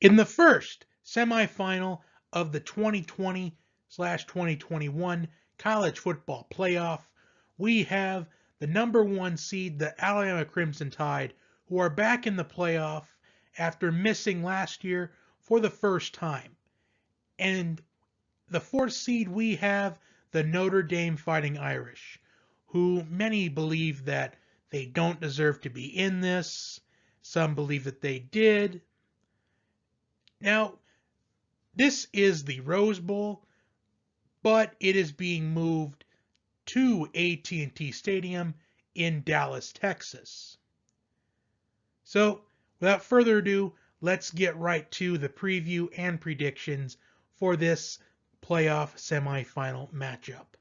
In the first semifinal of the 2020/2021 college football playoff, we have the number one seed, the Alabama Crimson Tide, who are back in the playoff after missing last year for the first time. And the fourth seed, we have the Notre Dame Fighting Irish, who many believe that they don't deserve to be in this. Some believe that they did. Now, this is the Rose Bowl, but it is being moved to AT&T Stadium in Dallas, Texas. So, without further ado, let's get right to the preview and predictions for this playoff semifinal matchup.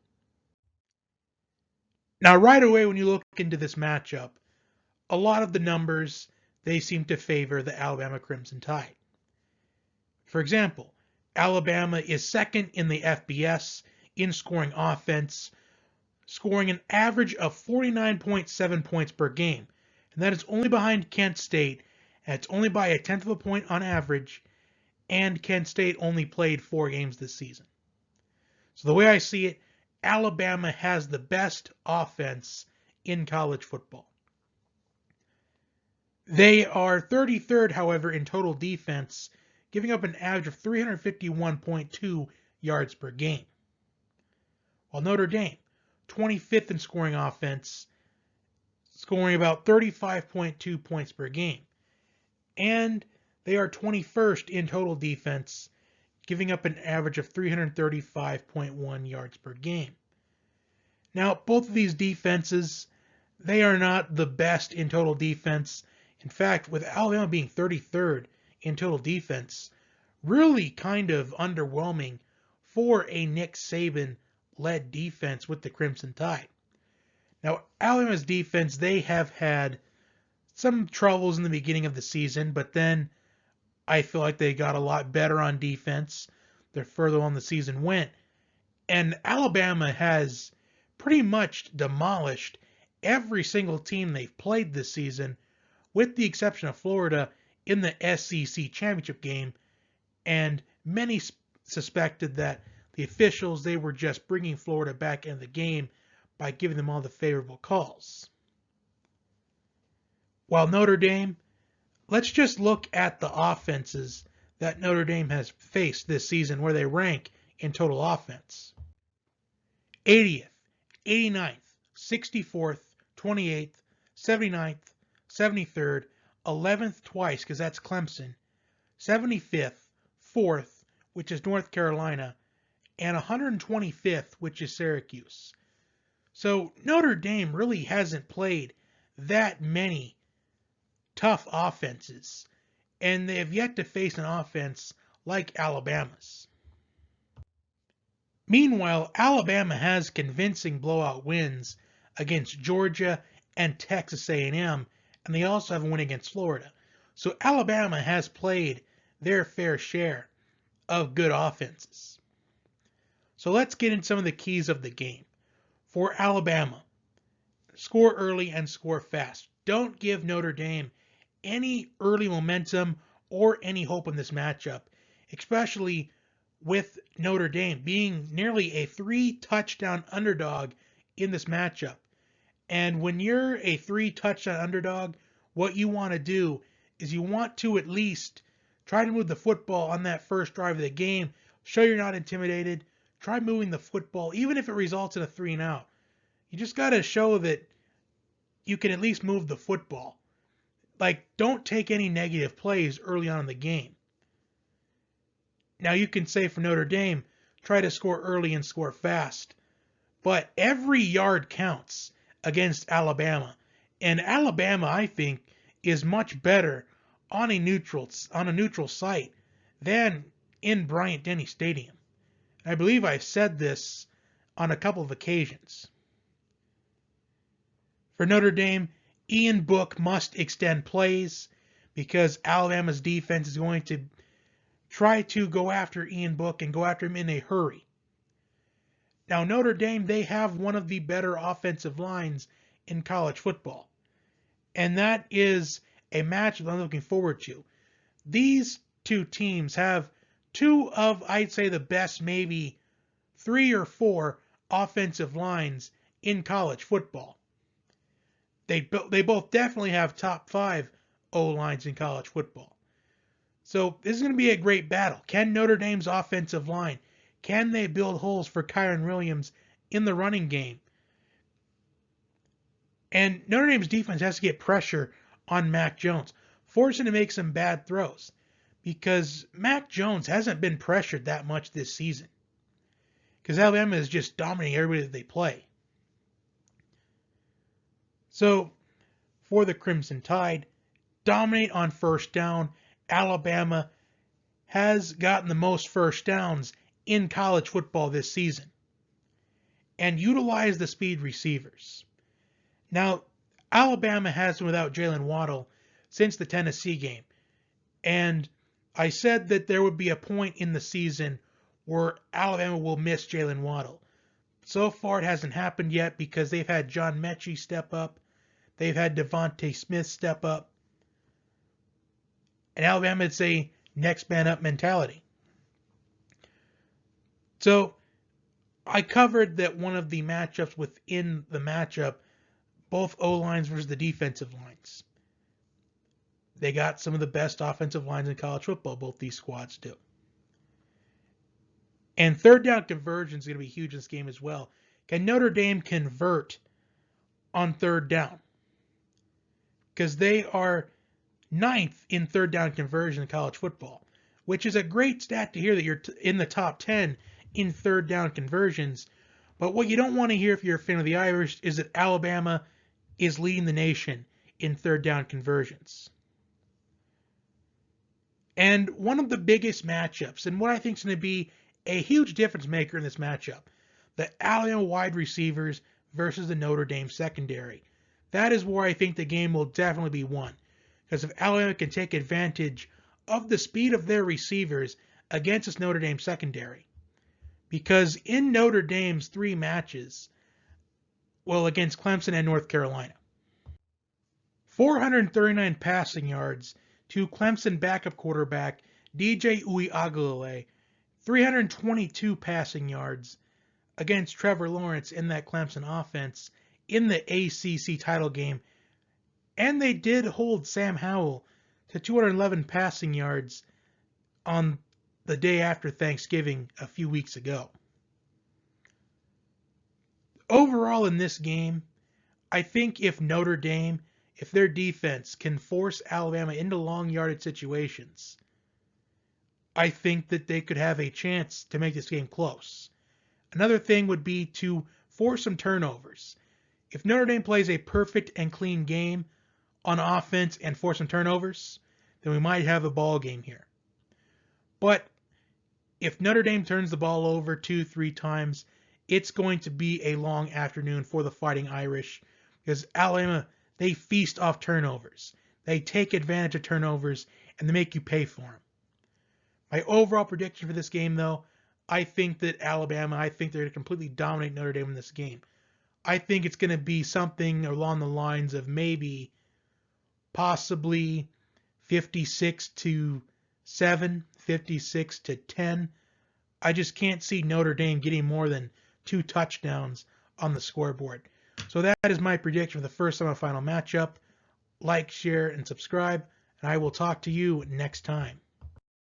Now, right away, when you look into this matchup, a lot of the numbers, they seem to favor the Alabama Crimson Tide. For example, Alabama is second in the FBS in scoring offense, scoring an average of 49.7 points per game. And that is only behind Kent State, and it's only by a tenth of a point on average, and Kent State only played 4 games this season. So the way I see it, Alabama has the best offense in college football. They are 33rd, however, in total defense, giving up an average of 351.2 yards per game. While Notre Dame, 25th in scoring offense, scoring about 35.2 points per game. And they are 21st in total defense, giving up an average of 335.1 yards per game. Now, both of these defenses, they are not the best in total defense. In fact, with Alabama being 33rd in total defense, really kind of underwhelming for a Nick Saban-led defense with the Crimson Tide. Now, Alabama's defense, they have had some troubles in the beginning of the season, but then I feel like they got a lot better on defense the further on the season went. And Alabama has pretty much demolished every single team they've played this season, with the exception of Florida in the SEC championship game. And many suspected that the officials, they were just bringing Florida back in the game by giving them all the favorable calls. While Notre Dame, let's just look at the offenses that Notre Dame has faced this season, where they rank in total offense. 80th, 89th, 64th, 28th, 79th, 73rd, 11th twice, because that's Clemson, 75th, 4th, which is North Carolina, and 125th, which is Syracuse. So Notre Dame really hasn't played that many tough offenses, and they have yet to face an offense like Alabama's. Meanwhile, Alabama has convincing blowout wins against Georgia and Texas A&M, and they also have a win against Florida. So Alabama has played their fair share of good offenses. So let's get into some of the keys of the game. For Alabama, score early and score fast. Don't give Notre Dame any early momentum or any hope in this matchup, especially with Notre Dame being nearly a 3-touchdown underdog in this matchup. And when you're a 3-touchdown underdog, what you want to do is you want to at least try to move the football on that first drive of the game, show you're not intimidated, try moving the football, even if it results in a 3-and-out. You just got to show that you can at least move the football. Like, don't take any negative plays early on in the game. Now, you can say for Notre Dame, try to score early and score fast. But every yard counts against Alabama. And Alabama, I think, is much better on a neutral site than in Bryant-Denny Stadium. I believe I've said this on a couple of occasions. For Notre Dame, Ian Book must extend plays because Alabama's defense is going to try to go after Ian Book and go after him in a hurry. Now, Notre Dame, they have one of the better offensive lines in college football. And that is a match that I'm looking forward to. These two teams have two of, I'd say, the best maybe 3 or 4 offensive lines in college football. They both definitely have top 5 O-lines in college football. So this is going to be a great battle. Can Notre Dame's offensive line, can they build holes for Kyren Williams in the running game? And Notre Dame's defense has to get pressure on Mac Jones, force him to make some bad throws, because Mac Jones hasn't been pressured that much this season, because Alabama is just dominating everybody that they play. So for the Crimson Tide, dominate on first down. Alabama has gotten the most first downs in college football this season, and utilize the speed receivers. Now, Alabama has been without Jalen Waddle since the Tennessee game, and I said that there would be a point in the season where Alabama will miss Jalen Waddle. So far, it hasn't happened yet because they've had John Mechie step up, they've had Devontae Smith step up, and Alabama, it's a next man up mentality. So I covered that one of the matchups within the matchup, both O-lines versus the defensive lines. They got some of the best offensive lines in college football, both these squads do. And third down conversion is going to be huge in this game as well. Can Notre Dame convert on third down? Because they are 9th in third down conversion in college football, which is a great stat to hear that you're in the top 10 in third down conversions. But what you don't want to hear if you're a fan of the Irish is that Alabama is leading the nation in third down conversions. And one of the biggest matchups, and what I think is going to be a huge difference maker in this matchup, the Alabama wide receivers versus the Notre Dame secondary. That is where I think the game will definitely be won. Because if Alabama can take advantage of the speed of their receivers against this Notre Dame secondary. Because in Notre Dame's 3 matches, well, against Clemson and North Carolina, 439 passing yards to Clemson backup quarterback DJ Uiagalelei, 322 passing yards against Trevor Lawrence in that Clemson offense in the ACC title game. And they did hold Sam Howell to 211 passing yards on the day after Thanksgiving a few weeks ago. Overall in this game, I think if Notre Dame, if their defense can force Alabama into long yardage situations, I think that they could have a chance to make this game close. Another thing would be to force some turnovers. If Notre Dame plays a perfect and clean game on offense and force some turnovers, then we might have a ball game here. But if Notre Dame turns the ball over 2-3 times, it's going to be a long afternoon for the Fighting Irish, because Alabama, they feast off turnovers. They take advantage of turnovers, and they make you pay for them. My overall prediction for this game, though, I think that Alabama, I think they're going to completely dominate Notre Dame in this game. I think it's going to be something along the lines of maybe possibly 56-7, 56-10. I just can't see Notre Dame getting more than 2 touchdowns on the scoreboard. So that is my prediction for the first semifinal matchup. Like, share, and subscribe, and I will talk to you next time.